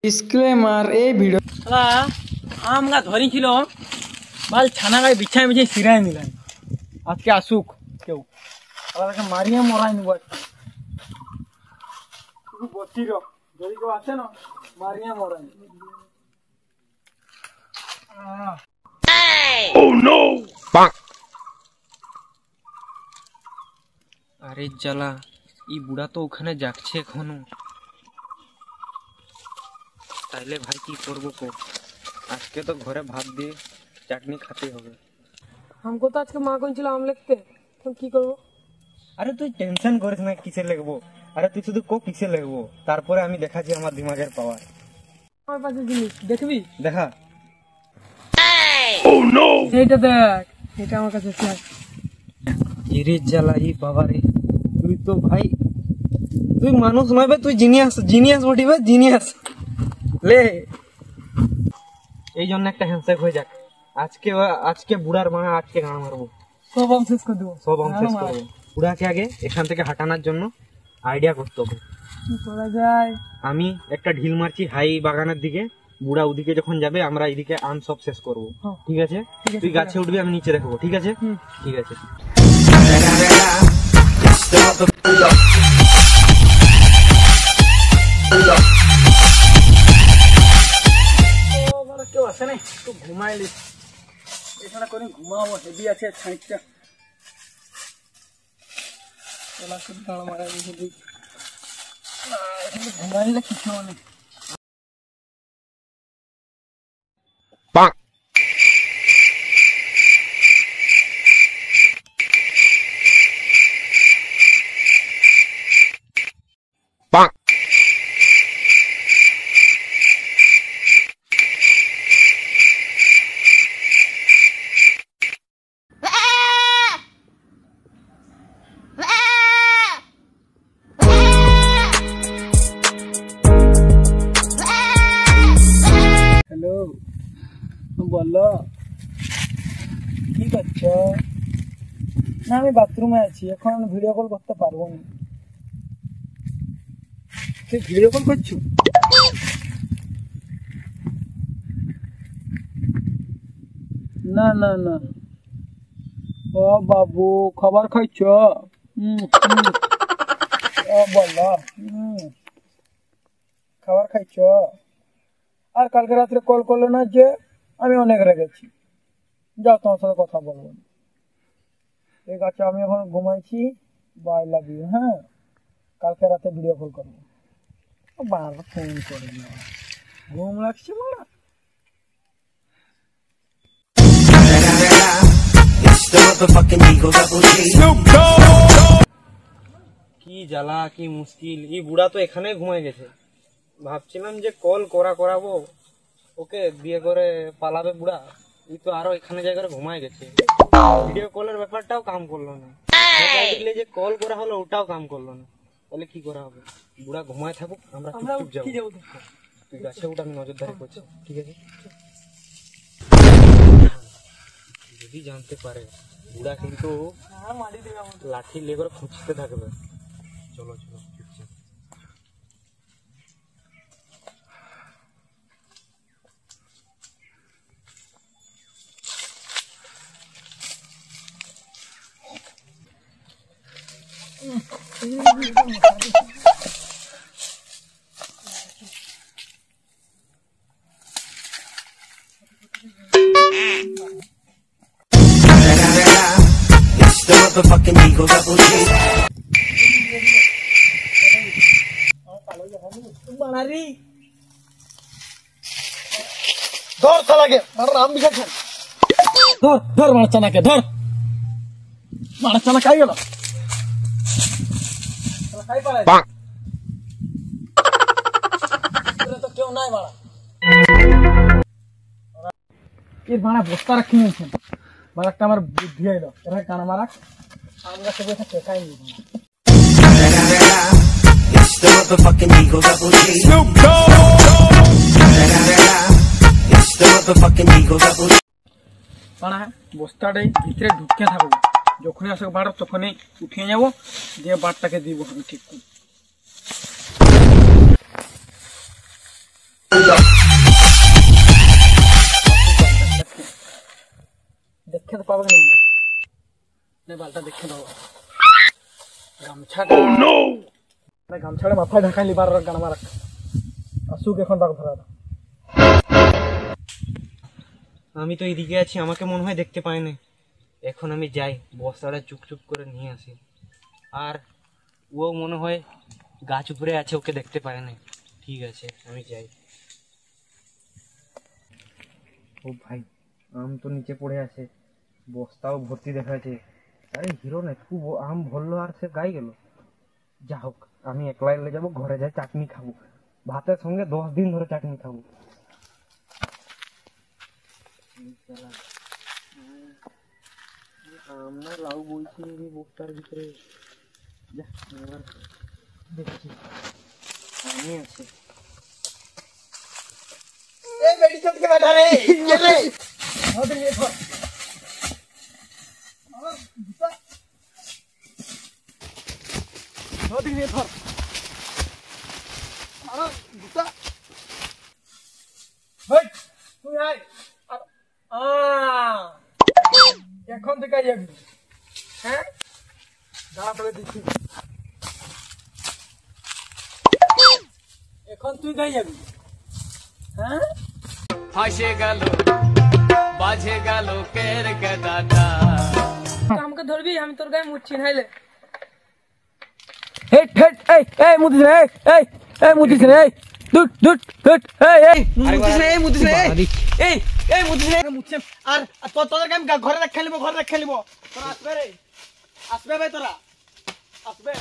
disclaimer এই video আম গা ধরিছিল বাল ছানা গায়ে বিছাই বিছাই সিরাই নিলেন আজকে আসুক কেউ তাদেরকে মারিয়ে মরাই নিব শুধু বসির যদি কেউ আসে না মারিয়ে মরাই আরে জ্বালা এই বুড়া তো ওখানে যাচ্ছে এখনো তাইলে ভাই কি করবো আজকে তো ঘরে ভাত দিয়ে চাটনি খাতে হবে हमको तो आज के माँ कौन चला आम लिखते तुम की करो আরে তুই টেনশন করিস না কিসে লিখবো আরে তুই শুধু কো কিসে লিখবো তারপরে আমি দেখাচ্ছি আমার দিমাগের পাওয়ার আমার পাশে জিনিস দেখবি দেখা ও নো এইটা দেখ এটা আমার কাছে আছে এরে জ্বালা এই বাবা রে তুই তো ভাই তুই মানুষ নয় বে তুই জিনিয়াস বটিবে জিনিয়াস লে এই জন্য একটা হ্যান্ডশেক হয়ে যাক আজকে বুড়ার মা আজকে গান মারবো সব আম শেষ করে দেবো সব আম শেষ করবো বুড়াকে আগে এখান থেকে হাঁটানোর জন্য আইডিয়া করতে হবে কি করা যায় আমি একটা ঢিল মারছি হাই বাগানের দিকে বুড়া ওদিকে যখন যাবে আমরা এইদিকে আম সব শেষ করবো ঠিক আছে তুই গাছে উঠবি আমি নিচে রাখবো ঠিক আছে ঠিক আছে কেউ আসে নাই একটু ঘুমাইলি এছাড়া করে ঘুমাবো হেভি আছে ছাইটটা ঘুমাইলে কিছু নেই হ্যালো বলো কি করছো না আমি বাথরুমে আছি এখন ভিডিও কল করতে পারবো না তুই ভিডিও কল করছো না না না ও বাবু খাবার খাইছ ও বলো খাবার খাইছ আর কালকে রাত্রে কল করলো না যে আমি অনেক রেগেছি যাও তোমার সাথে কথা বলবো ঠিক আছে আমি এখন ঘুমাইছি বাই লাভ ইউ হ্যাঁ কালকে রাতে ভিডিও কল করবো বারবার ফোন করে না ঘুম লাগছে না কি জ্বালা কি মুশকিল এই বুড়া তো এখানে ঘুমাই গেছে ভাবছিলাম যে কল করাবো ওকে বিয়ে করে পালাবে বুড়া এই তো আরো এখানে জায়গায় ঘুমায় গেছে ভিডিও কলের ব্যাপারটাও কাম করলো না দেখলে যে কল করা হলো ওটাও কাম করলো না তাহলে কি করা হবে বুড়া ঘুমায় থাকুক আমরা চুপচাপ যাবো তুই গাছে ওটা আমি নজরদারি করছি ঠিক আছে যদি জানতে পারে বুড়া কিন্তু লাঠি লেগে খুঁজতে থাকবে চলো চলো ধর চালাকে রাম বিখাচ্ছেন ধর মারা চানাকে ধর মারা চানা খাই গেল কেউ নাই মারা এর মারা বস্তা রাখি নিয়েছেন মারাকটা আমার বুদ্ধি এলো এরা কানা মারাক আমরা সব টেকাই নিব বস্তাটাই ভিতরে ঢুকে থাকবো যখনই আসে বার তখনই উঠিয়ে যাবো দিয়ে বারটাকে দিব আমি ঠিক বালটা দেখে দাও গামছাটা গামছাটা মাথায় ঢাকাই লিবার গান মারাক আসুক এখন তাকে ধরা আমি তো এদিকে আছি আমাকে মনে হয় দেখতে পাই না এখন আমি যাই বস্তাটা চুপচুপ করে নিয়ে আসি আর ও মনে হয় গাছ উপরে আছে ওকে দেখতে পায় না ঠিক আছে আমি যাই ও ভাই আম তো নিচে পড়ে আছে বস্তাও ভর্তি দেখাচ্ছে আরে হিরো না খুব আম ভরলো আর সে গায়ে গেল যা হোক আমি একলাই নিয়ে যাবো ঘরে যাই চাটনি খাবো ভাতের সঙ্গে 10 দিন ধরে চাটনি খাবো আমরা লাউ বলছি বস্তার ভিতরে যা এবার দেখছি আমি আছে এই বেটি চটকে बैठा রে কে রে ওদের নিয়ে ধর আমার জুতা ওদের নিয়ে ধর আমার জুতা হেই তুই আয় এখন থেকে যাবি হ্যাঁ দাঁড়া পড়ে দিচ্ছি এখন তুই গাই যাবি হ্যাঁ ফাঁসে গেল বাজে গেল কের গদাটা আমাকে ধরবি আমি তোর গায়ে মুচ্ছি নাইলে হেট হেট এই মুদিস রে এই মুদিস রে দুট দুট দুট এই মুদিস রে মুদিস রে এই মুদিস রে মুছে আর তোদেরকে আমি ঘরে রাখ খেলিব তোরা আসবে রে আসবে ভাই তোরা আসবে